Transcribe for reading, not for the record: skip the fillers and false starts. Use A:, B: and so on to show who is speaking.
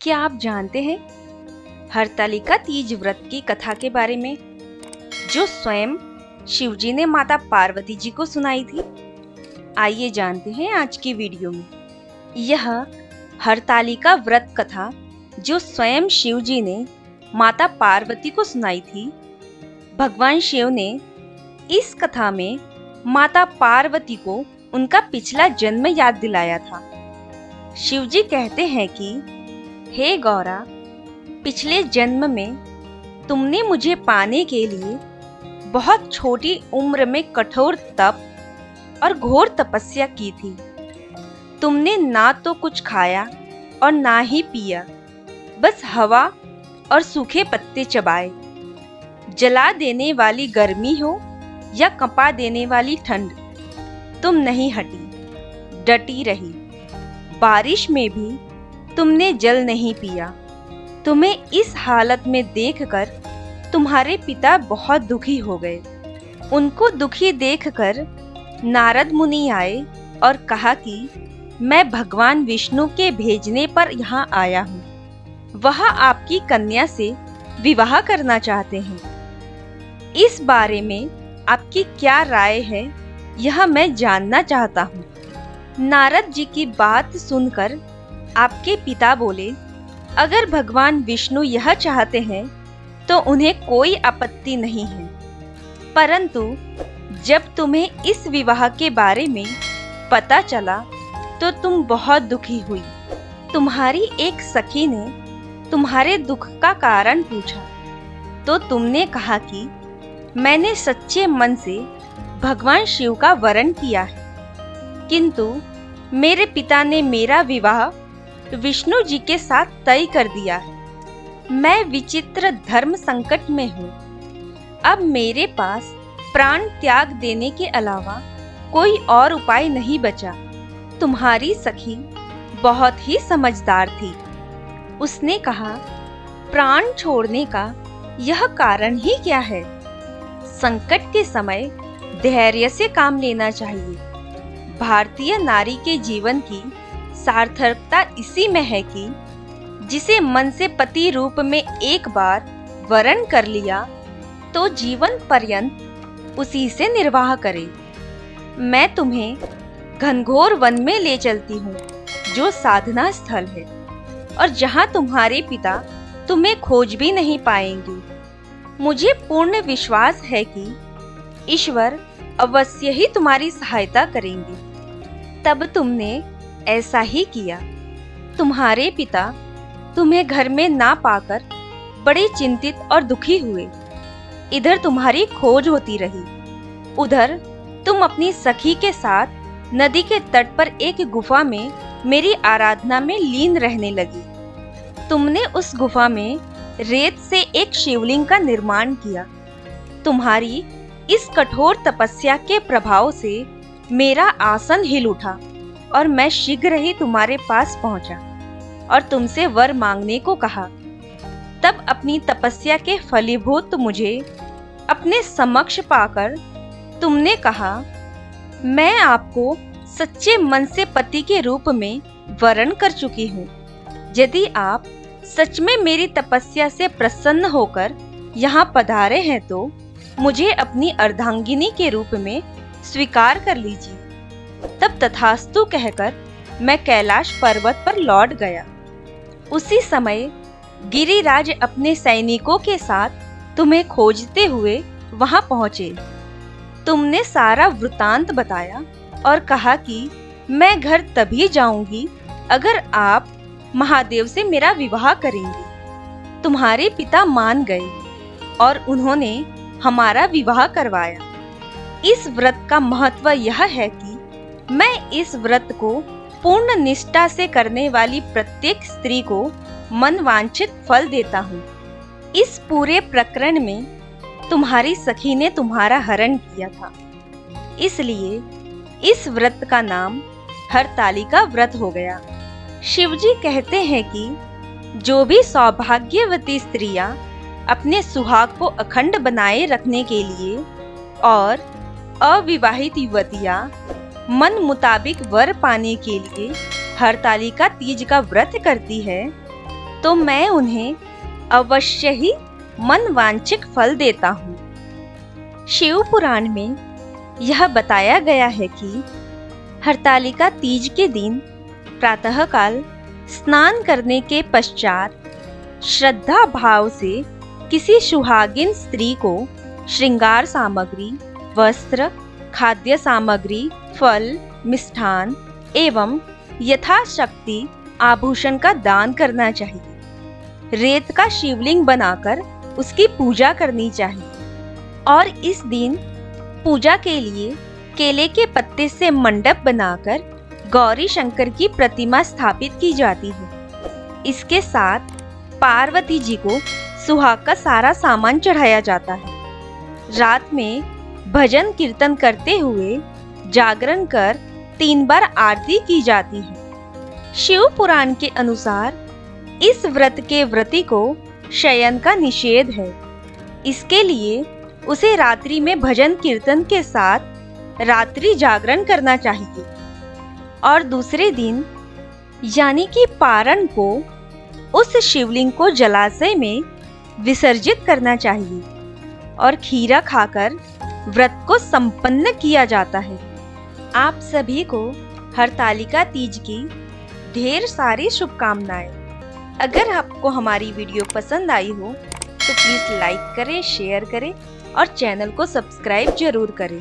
A: क्या आप जानते हैं हरतालिका तीज व्रत की कथा के बारे में, जो स्वयं शिवजी ने माता पार्वती जी को सुनाई थी? आइए जानते हैं आज की वीडियो में। यह हरतालिका व्रत कथा जो स्वयं शिवजी ने माता पार्वती को सुनाई थी, भगवान शिव ने इस कथा में माता पार्वती को उनका पिछला जन्म याद दिलाया था। शिवजी कहते हैं कि हे गौरा, पिछले जन्म में तुमने मुझे पाने के लिए बहुत छोटी उम्र में कठोर तप और घोर तपस्या की थी। तुमने ना तो कुछ खाया और ना ही पिया, बस हवा और सूखे पत्ते चबाए। जला देने वाली गर्मी हो या कंपा देने वाली ठंड, तुम नहीं हटी, डटी रही। बारिश में भी तुमने जल नहीं पिया। तुम्हें इस हालत में देखकर तुम्हारे पिता बहुत दुखी हो गए। उनको दुखी देखकर नारद मुनि आए और कहा कि मैं भगवान विष्णु के भेजने पर यहाँ आया हूँ। वह आपकी कन्या से विवाह करना चाहते हैं। इस बारे में आपकी क्या राय है, यह मैं जानना चाहता हूँ। नारद जी की बात सुनकर आपके पिता बोले, अगर भगवान विष्णु यह चाहते हैं तो उन्हें कोई आपत्ति नहीं है, परंतु जब तुम्हें इस विवाह के बारे में पता चला तो तुम बहुत दुखी हुई। तुम्हारी एक सखी ने तुम्हारे दुख का कारण पूछा तो तुमने कहा कि मैंने सच्चे मन से भगवान शिव का वरण किया है, किंतु मेरे पिता ने मेरा विवाह विष्णु जी के साथ तय कर दिया है। मैं विचित्र धर्म संकट में हूँ। अब मेरे पास प्राण त्याग देने के अलावा कोई और उपाय नहीं बचा। तुम्हारी सखी बहुत ही समझदार थी। उसने कहा, प्राण छोड़ने का यह कारण ही क्या है? संकट के समय धैर्य से काम लेना चाहिए। भारतीय नारी के जीवन की सार्थकता इसी में है कि जिसे मन से पति रूप में एक बार वरण कर लिया तो जीवन पर्यंत उसी से निर्वाह करे। मैं तुम्हें घनघोर वन में ले चलती हूँ, जो साधना स्थल है और जहाँ तुम्हारे पिता तुम्हें खोज भी नहीं पाएंगे। मुझे पूर्ण विश्वास है कि ईश्वर अवश्य ही तुम्हारी सहायता करेंगे। तब तुमने ऐसा ही किया। तुम्हारे पिता तुम्हें घर में ना पाकर बड़े चिंतित और दुखी हुए। इधर तुम्हारी खोज होती रही, उधर तुम अपनी सखी के साथ नदी के तट पर एक गुफा में मेरी आराधना में लीन रहने लगी। तुमने उस गुफा में रेत से एक शिवलिंग का निर्माण किया। तुम्हारी इस कठोर तपस्या के प्रभाव से मेरा आसन हिल उठा और मैं शीघ्र ही तुम्हारे पास पहुंचा और तुमसे वर मांगने को कहा। तब अपनी तपस्या के फलीभूत मुझे अपने समक्ष पाकर तुमने कहा, मैं आपको सच्चे मन से पति के रूप में वरण कर चुकी हूँ। यदि आप सच में मेरी तपस्या से प्रसन्न होकर यहाँ पधारे हैं तो मुझे अपनी अर्धांगिनी के रूप में स्वीकार कर लीजिए। तब तथास्तु कहकर मैं कैलाश पर्वत पर लौट गया। उसी समय गिरिराज अपने सैनिकों के साथ तुम्हें खोजते हुए वहां पहुंचे। तुमने सारा वृतांत बताया और कहा कि मैं घर तभी जाऊंगी अगर आप महादेव से मेरा विवाह करेंगे। तुम्हारे पिता मान गए और उन्होंने हमारा विवाह करवाया। इस व्रत का महत्व यह है कि मैं इस व्रत को पूर्ण निष्ठा से करने वाली प्रत्येक स्त्री को मनवांछित फल देता हूँ। इस पूरे प्रकरण में तुम्हारी सखी ने तुम्हारा हरण किया था, इसलिए इस व्रत का नाम हरतालिका व्रत हो गया। शिवजी कहते हैं कि जो भी सौभाग्यवती स्त्रियां अपने सुहाग को अखंड बनाए रखने के लिए और अविवाहित युवतियां मन मुताबिक वर पाने के लिए हरतालिका तीज का व्रत करती है, तो मैं उन्हें अवश्य ही मनवांछित फल देता हूँ। शिव पुराण में यह बताया गया है कि हरतालिका तीज के दिन प्रातःकाल स्नान करने के पश्चात श्रद्धा भाव से किसी सुहागिन स्त्री को श्रृंगार सामग्री, वस्त्र, खाद्य सामग्री, फल, मिष्ठान एवं यथाशक्ति आभूषण का दान करना चाहिए। रेत का शिवलिंग बनाकर उसकी पूजा करनी चाहिए और इस दिन पूजा के लिए केले के पत्ते से मंडप बनाकर गौरी शंकर की प्रतिमा स्थापित की जाती है। इसके साथ पार्वती जी को सुहाग का सारा सामान चढ़ाया जाता है। रात में भजन कीर्तन करते हुए जागरण कर 3 बार आरती की जाती है। शिव पुराण के अनुसार इस व्रत के व्रती को शयन का निषेध है। इसके लिए उसे रात्रि में भजन कीर्तन के साथ रात्रि जागरण करना चाहिए और दूसरे दिन यानी कि पारण को उस शिवलिंग को जलाशय में विसर्जित करना चाहिए और खीरा खाकर व्रत को संपन्न किया जाता है। आप सभी को हरतालिका तीज की ढेर सारी शुभकामनाएं। अगर आपको हमारी वीडियो पसंद आई हो तो प्लीज़ लाइक करें, शेयर करें और चैनल को सब्सक्राइब जरूर करें।